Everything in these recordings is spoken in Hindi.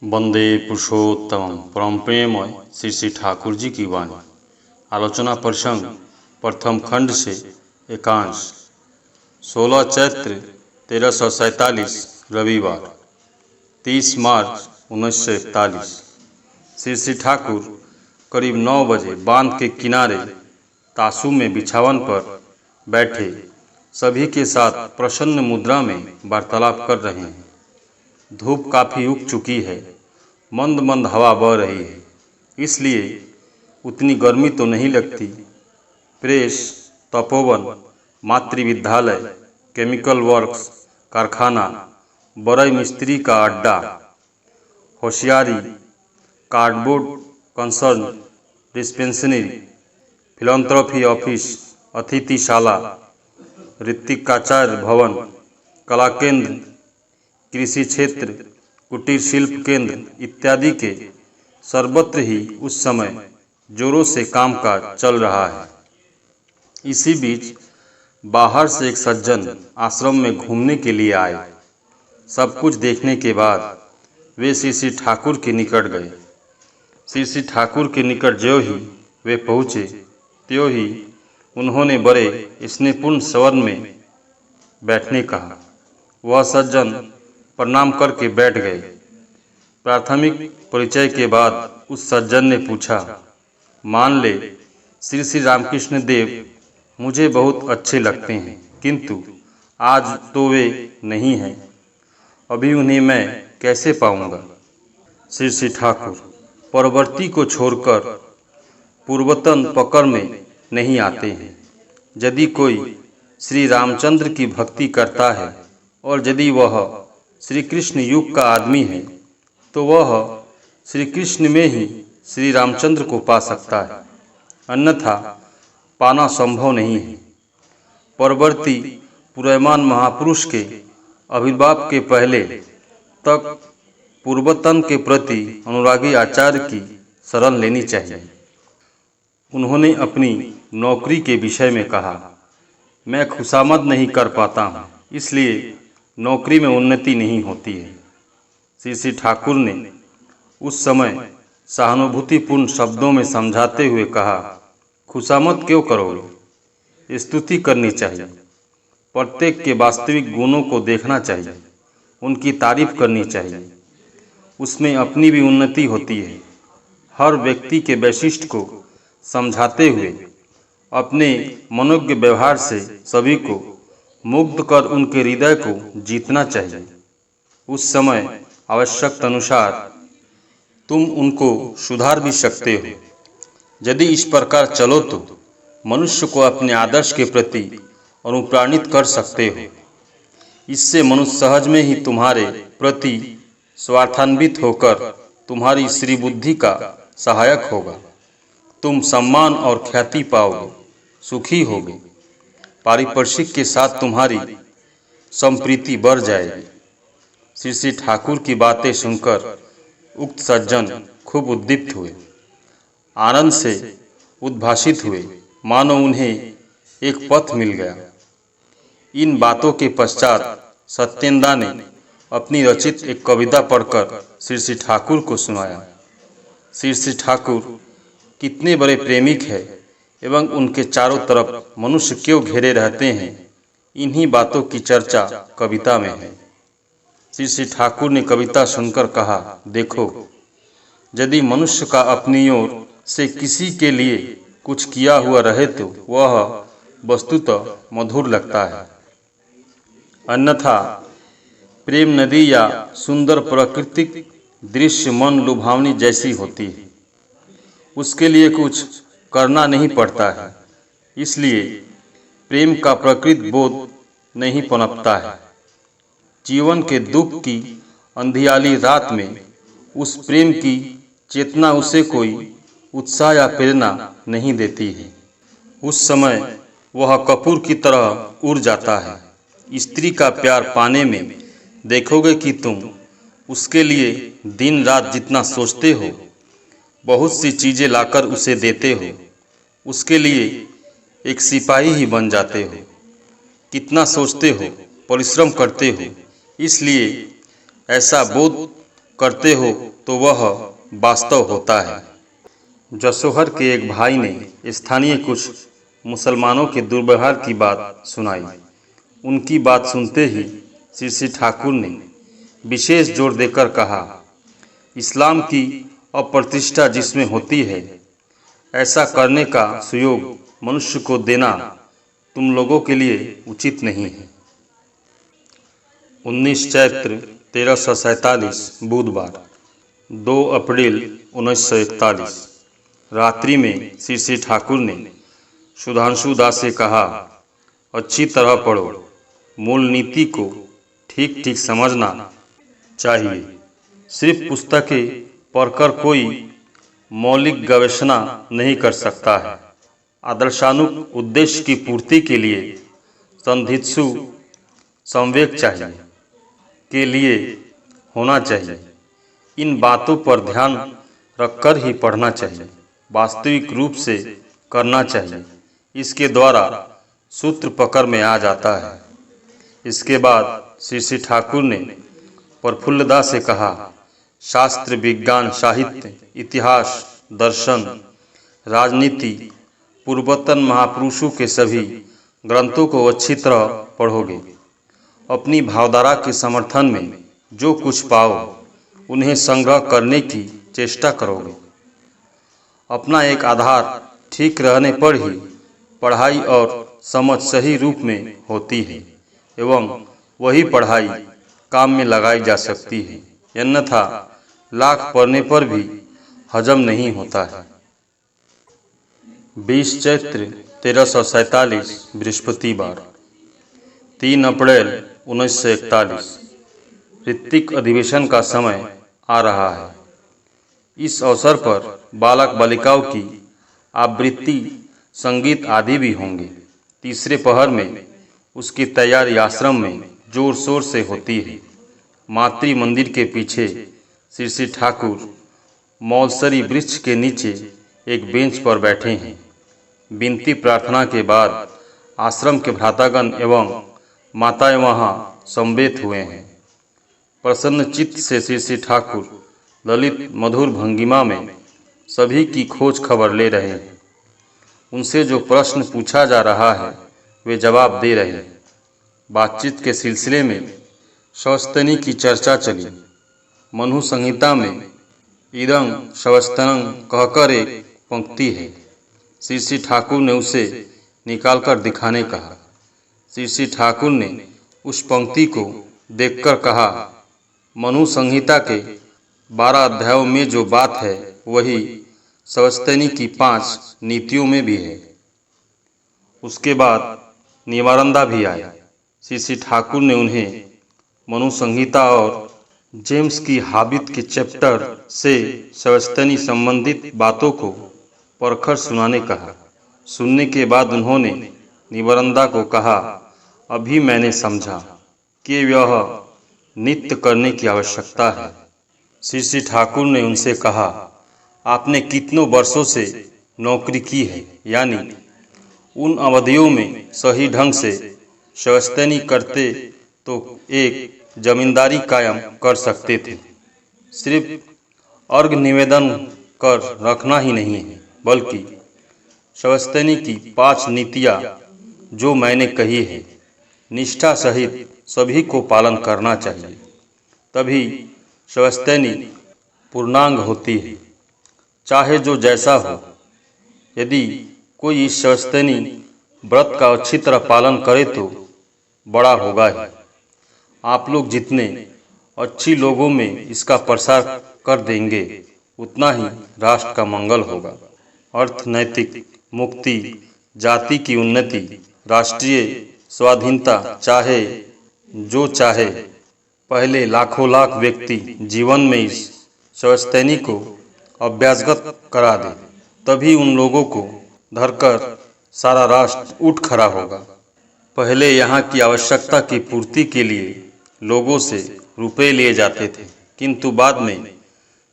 वंदे पुरुषोत्तम परम प्रेममय श्री श्री ठाकुर जी की वाणी। आलोचना प्रसंग प्रथम खंड से एकांश 16 चैत्र 1347 रविवार 30 मार्च 1941। श्री श्री ठाकुर करीब 9 बजे बांध के किनारे तासु में बिछावन पर बैठे सभी के साथ प्रसन्न मुद्रा में वार्तालाप कर रहे हैं। धूप काफ़ी उग चुकी है, मंद मंद हवा बह रही है, इसलिए उतनी गर्मी तो नहीं लगती। प्रेस, तपोवन, मातृविद्यालय, केमिकल वर्क्स, कारखाना, बड़ई मिस्त्री का अड्डा, होशियारी, cardboard concern, dispensary, philanthropy office, अतिथिशाला, ऋत्विकाचार्य भवन, कला केंद्र, कृषि क्षेत्र, कुटीर शिल्प केंद्र इत्यादि के सर्वत्र ही उस समय जोरों से कामकाज चल रहा है। इसी बीच बाहर से एक सज्जन आश्रम में घूमने के लिए आए। सब कुछ देखने के बाद वे श्री श्री ठाकुर के निकट गए। श्री श्री ठाकुर के निकट ज्यों ही वे पहुँचे त्यों ही उन्होंने बड़े स्नेहपूर्ण स्वर में बैठने कहा। वह सज्जन प्रणाम करके बैठ गए। प्राथमिक परिचय के बाद उस सज्जन ने पूछा, मान ले श्री श्री रामकृष्ण देव मुझे बहुत अच्छे लगते हैं, किंतु आज तो वे नहीं हैं, अभी उन्हें मैं कैसे पाऊंगा। श्री श्री ठाकुर परवर्ती को छोड़कर पूर्वतन पकड़ में नहीं आते हैं। यदि कोई श्री रामचंद्र की भक्ति करता है और यदि वह श्री कृष्ण युग का आदमी है तो वह श्री कृष्ण में ही श्री रामचंद्र को पा सकता है, अन्यथा पाना संभव नहीं है। परवर्ती पुरयमान महापुरुष के आविर्भाव के पहले तक पूर्वतन के प्रति अनुरागी आचार्य की शरण लेनी चाहिए। उन्होंने अपनी नौकरी के विषय में कहा, मैं खुशामद नहीं कर पाता हूँ, इसलिए नौकरी में उन्नति नहीं होती है। श्री श्री ठाकुर ने उस समय सहानुभूतिपूर्ण शब्दों में समझाते हुए कहा, खुशामद क्यों करोगे, स्तुति करनी चाहिए। प्रत्येक के वास्तविक गुणों को देखना चाहिए, उनकी तारीफ करनी चाहिए, उसमें अपनी भी उन्नति होती है। हर व्यक्ति के वैशिष्ट्य को समझाते हुए अपने मनोज्ञ व्यवहार से सभी को मुग्ध कर उनके हृदय को जीतना चाहिए। उस समय आवश्यकता अनुसार तुम उनको सुधार भी सकते हो। यदि इस प्रकार चलो तो मनुष्य को अपने आदर्श के प्रति अनुप्राणित कर सकते हो। इससे मनुष्य सहज में ही तुम्हारे प्रति स्वार्थान्वित होकर तुम्हारी श्री बुद्धि का सहायक होगा। तुम सम्मान और ख्याति पाओगे, सुखी होगे, पारिपार्श्विक के साथ तुम्हारी संप्रीति बढ़ जाएगी। श्री श्री ठाकुर की बातें सुनकर उक्त सज्जन खूब उद्दीप्त हुए, आनंद से उद्भासित हुए, मानो उन्हें एक पथ मिल गया। इन बातों के पश्चात सत्येंद्र ने अपनी रचित एक कविता पढ़कर श्री श्री ठाकुर को सुनाया। श्री श्री ठाकुर कितने बड़े प्रेमिक है एवं उनके चारों तरफ मनुष्य क्यों घेरे रहते हैं, इन्हीं बातों की चर्चा कविता में है। श्री श्री ठाकुर ने कविता सुनकर कहा, देखो, यदि मनुष्य का अपनी ओर से किसी के लिए कुछ किया हुआ रहे तो वह वस्तुतः मधुर लगता है, अन्यथा प्रेम नदी या सुंदर प्राकृतिक दृश्य मन लुभावनी जैसी होती है। उसके लिए कुछ करना नहीं पड़ता है, इसलिए प्रेम का प्रकृत बोध नहीं पनपता है। जीवन के दुख की अंधियाली रात में उस प्रेम की चेतना उसे कोई उत्साह या प्रेरणा नहीं देती है। उस समय वह कपूर की तरह उड़ जाता है। स्त्री का प्यार पाने में देखोगे कि तुम उसके लिए दिन रात जितना सोचते हो, बहुत सी चीज़ें लाकर उसे देते हो, उसके लिए एक सिपाही ही बन जाते हो। कितना सोचते हो, परिश्रम करते हो, इसलिए ऐसा बोध करते हो तो वह वास्तव होता है। जसोहर के एक भाई ने स्थानीय कुछ मुसलमानों के दुर्व्यवहार की बात सुनाई। उनकी बात सुनते ही श्री ठाकुर ने विशेष जोर देकर कहा, इस्लाम की अप्रतिष्ठा जिसमें होती है, ऐसा करने का सुयोग मनुष्य को देना तुम लोगों के लिए उचित नहीं है। 19 चैत्र 1347 बुधवार 2 अप्रैल 1941 रात्रि में श्री ठाकुर ने सुधांशु दास से कहा, अच्छी तरह पढ़ो, मूल नीति को ठीक ठीक समझना चाहिए। सिर्फ पुस्तकें पढ़कर कोई मौलिक गवेषणा नहीं कर सकता है। आदर्शानुक उद्देश्य की पूर्ति के लिए संधित्सु संवेग चाहिए के लिए होना चाहिए। इन बातों पर ध्यान रखकर ही पढ़ना चाहिए, वास्तविक रूप से करना चाहिए। इसके द्वारा सूत्र पकड़ में आ जाता है। इसके बाद श्री ठाकुर ने प्रफुल्लदास से कहा, शास्त्र, विज्ञान, साहित्य, इतिहास, दर्शन, राजनीति, पूर्वतन महापुरुषों के सभी ग्रंथों को अच्छी तरह पढ़ोगे। अपनी भावधारा के समर्थन में जो कुछ पाओ उन्हें संग्रह करने की चेष्टा करोगे। अपना एक आधार ठीक रहने पर ही पढ़ाई और समझ सही रूप में होती है एवं वही पढ़ाई काम में लगाई जा सकती है, अन्यथा लाख पढ़ने पर भी हजम नहीं होता है। 20 चैत्र 1347 बृहस्पतिवार 3 अप्रैल 1941 ऋत्विक अधिवेशन का समय आ रहा है। इस अवसर पर बालक बालिकाओं की आवृत्ति, संगीत आदि भी होंगे। तीसरे पहर में उसकी तैयारी आश्रम में जोर शोर से होती है। मातृ मंदिर के पीछे श्री ठाकुर मौलसरी वृक्ष के नीचे एक बेंच पर बैठे हैं। विनती प्रार्थना के बाद आश्रम के भ्रातागण एवं माताएं वहां समवेत हुए हैं। प्रसन्न चित्त से श्री ठाकुर ललित मधुर भंगिमा में सभी की खोज खबर ले रहे हैं। उनसे जो प्रश्न पूछा जा रहा है वे जवाब दे रहे हैं। बातचीत के सिलसिले में शवस्तनी की चर्चा चली। मनु संहिता में इदं शवस्तनं कहकर एक पंक्ति है। श्री ठाकुर ने उसे निकालकर दिखाने कहा। श्री ठाकुर ने उस पंक्ति को देखकर कहा, मनु संहिता के 12 अध्यायों में जो बात है वही शवस्तनी की 5 नीतियों में भी है। उसके बाद निवारंदा भी आया। श्री ठाकुर ने उन्हें मनु संहिता और जेम्स की हाबित के चैप्टर से शवस्तनी संबंधित बातों को परखर सुनाने कहा। सुनने के बाद उन्होंने निवारंदा को कहा, अभी मैंने समझा कि यह नित्य करने की आवश्यकता है। श्री ठाकुर ने उनसे कहा, आपने कितनों वर्षों से नौकरी की है, यानी उन अवधियों में सही ढंग से शवस्तनी करते तो एक जमींदारी कायम कर सकते थे। सिर्फ अर्घ निवेदन कर रखना ही नहीं है, बल्कि शवस्तनी की 5 नीतियाँ जो मैंने कही है, निष्ठा सहित सभी को पालन करना चाहिए। तभी शवस्तनी पूर्णांग होती है, चाहे जो जैसा हो। यदि कोई इस शवस्तनी व्रत का अच्छी तरह पालन करे तो बड़ा होगा ही। आप लोग जितने अच्छी लोगों में इसका प्रसार कर देंगे उतना ही राष्ट्र का मंगल होगा। अर्थ नैतिक मुक्ति, जाति की उन्नति, राष्ट्रीय स्वाधीनता, चाहे जो चाहे। पहले लाखों लाख व्यक्ति जीवन में इस शवस्तनी को अभ्यासगत करा दे, तभी उन लोगों को धरकर सारा राष्ट्र उठ खड़ा होगा। पहले यहाँ की आवश्यकता की पूर्ति के लिए लोगों से रुपए लिए जाते थे, किंतु बाद में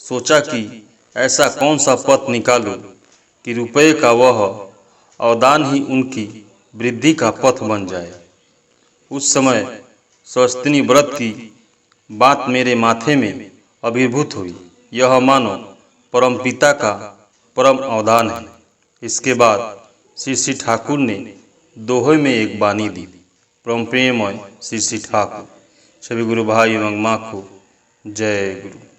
सोचा कि ऐसा कौन सा पथ निकालूं कि रुपए का वह अवदान ही उनकी वृद्धि का पथ बन जाए। उस समय शवस्तनी व्रत की बात मेरे माथे में अभिभूत हुई। यह मानो परम पिता का परम अवदान है। इसके बाद श्री श्री ठाकुर ने दोहे में एक बानी दी। परम प्रेममय श्री श्री ठाकुर। सभी गुरु भाई एवं माँ को जय गुरु।